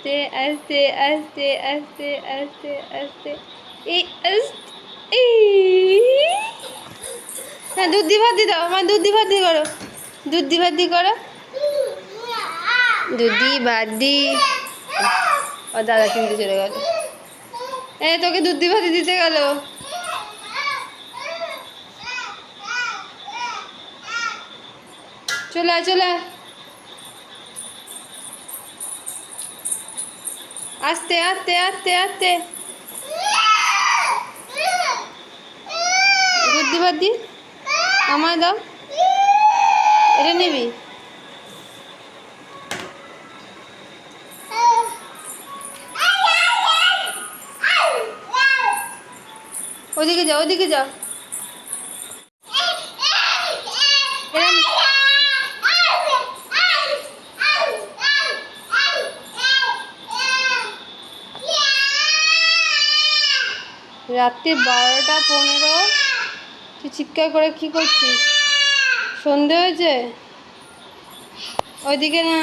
আস্তে আস্তে আস্তে আস্তে আস্তে আস্তে এই হ্যাঁ দুধ দি ভাত দি দাও আমার দুধ দি ভাত দি করো দুধ দি ভাত দি করো দুধ দি ভাত দি ও দাদা কিনতে চলে গেল তোকে দুধ দি ভাত দিতে গেল চলে চলে আস্তে আস্তে আস্তে আস্তে দুধ দি ভাত দি আমায় দাও এটা নিবি ওদিকে যাও ওদিকে যাও রাত্রি 12:15 তুই চিৎকার করে কি করছিস সন্ধে হয়েছে ওইদিকে না